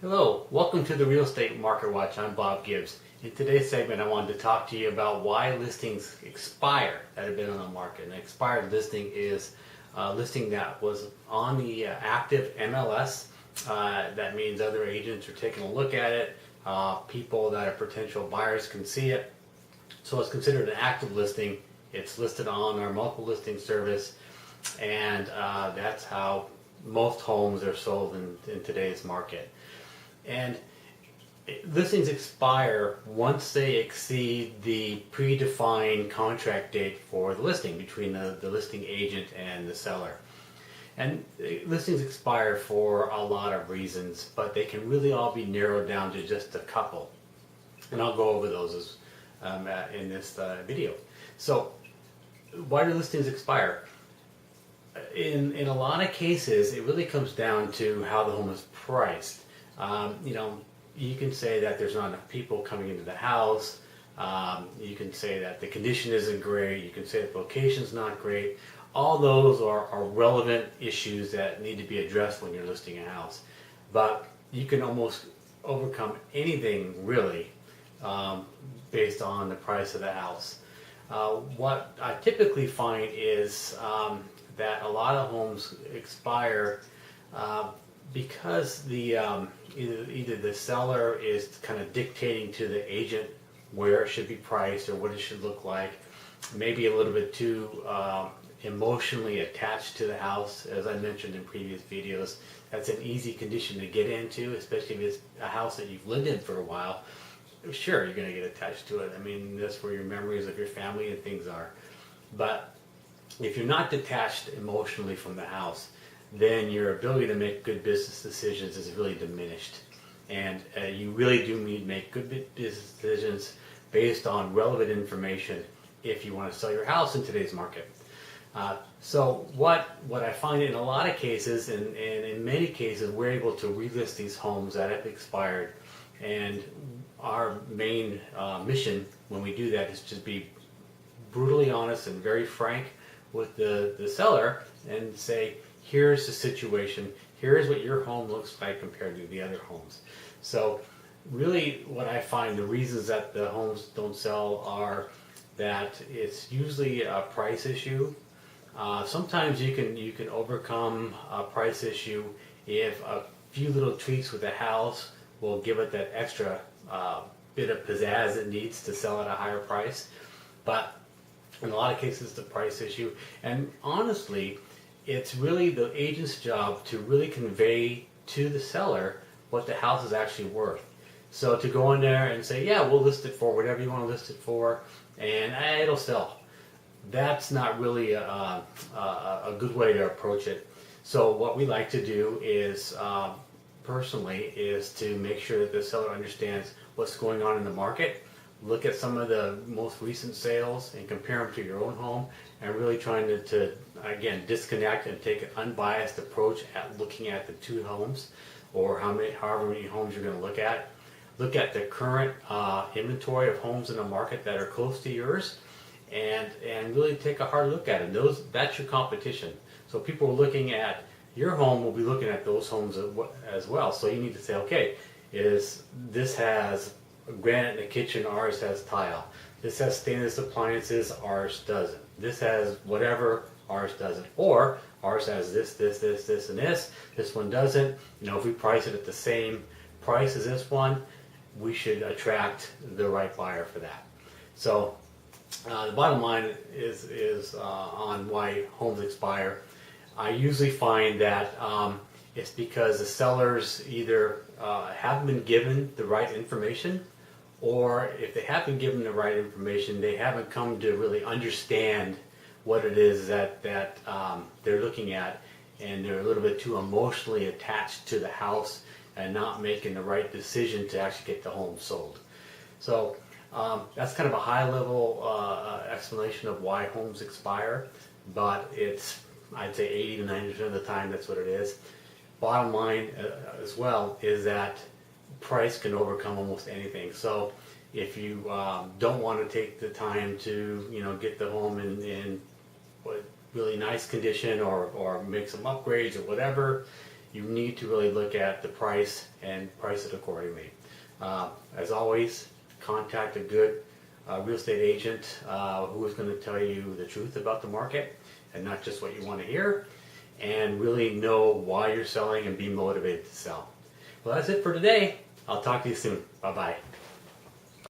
Hello, welcome to the Real Estate Market Watch. I'm Bob Gibbs. In today's segment, I wanted to talk to you about why listings expire that have been on the market. An expired listing is a listing that was on the active MLS. That means other agents are taking a look at it. People that are potential buyers can see it. So it's considered an active listing. It's listed on our multiple listing service, and that's how most homes are sold in today's market. And listings expire once they exceed the predefined contract date for the listing between the listing agent and the seller. And listings expire for a lot of reasons, but they can really all be narrowed down to just a couple. And I'll go over those in this video. So, why do listings expire? In a lot of cases, it really comes down to how the home is priced. You can say that there's not enough people coming into the house. You can say that the condition isn't great. You can say that the location's not great. All those are relevant issues that need to be addressed when you're listing a house. But you can almost overcome anything really based on the price of the house. What I typically find is that a lot of homes expire because either the seller is kind of dictating to the agent where it should be priced or what it should look like, maybe a little bit too emotionally attached to the house. As I mentioned in previous videos, that's an easy condition to get into, especially if it's a house that you've lived in for a while. Sure, you're going to get attached to it. I mean, that's where your memories of your family and things are. But if you're not detached emotionally from the house, then your ability to make good business decisions is really diminished. And you really do need to make good business decisions based on relevant information if you want to sell your house in today's market. So what I find in a lot of cases, and in many cases, we're able to relist these homes that have expired. And our main mission when we do that is to be brutally honest and very frank with the seller and say, here's the situation, here's what your home looks like compared to the other homes. So really what I find the reasons that the homes don't sell are that it's usually a price issue. Sometimes you can overcome a price issue if a few little tweaks with the house will give it that extra bit of pizzazz it needs to sell at a higher price. But in a lot of cases, it's the price issue. And honestly, it's really the agent's job to really convey to the seller what the house is actually worth. So to go in there and say, yeah, we'll list it for whatever you want to list it for, and it'll sell. That's not really a good way to approach it. So what we like to do is, personally, is to make sure that the seller understands what's going on in the market. Look at some of the most recent sales and compare them to your own home, and really trying to again, disconnect and take an unbiased approach at looking at the two homes, or however many homes you're going to look at. Look at the current inventory of homes in the market that are close to yours, and really take a hard look at it. That's your competition. So people are looking at your home will be looking at those homes as well. So you need to say, okay, this has granite in the kitchen, ours has tile. This has stainless appliances, ours doesn't. This has whatever, ours doesn't. Or ours has this, and this. This one doesn't. If we price it at the same price as this one, we should attract the right buyer for that. So the bottom line is on why homes expire. I usually find that it's because the sellers either haven't been given the right information, or if they have been given the right information, they haven't come to really understand what it is that they're looking at, and they're a little bit too emotionally attached to the house and not making the right decision to actually get the home sold. So that's kind of a high-level explanation of why homes expire, but I'd say 80 to 90% of the time that's what it is. Bottom line as well is that price can overcome almost anything. So if you don't want to take the time to get the home in really nice condition or make some upgrades or whatever, you need to really look at the price and price it accordingly. As always, contact a good real estate agent who is going to tell you the truth about the market and not just what you want to hear, and really know why you're selling and be motivated to sell. Well, that's it for today. I'll talk to you soon. Bye-bye.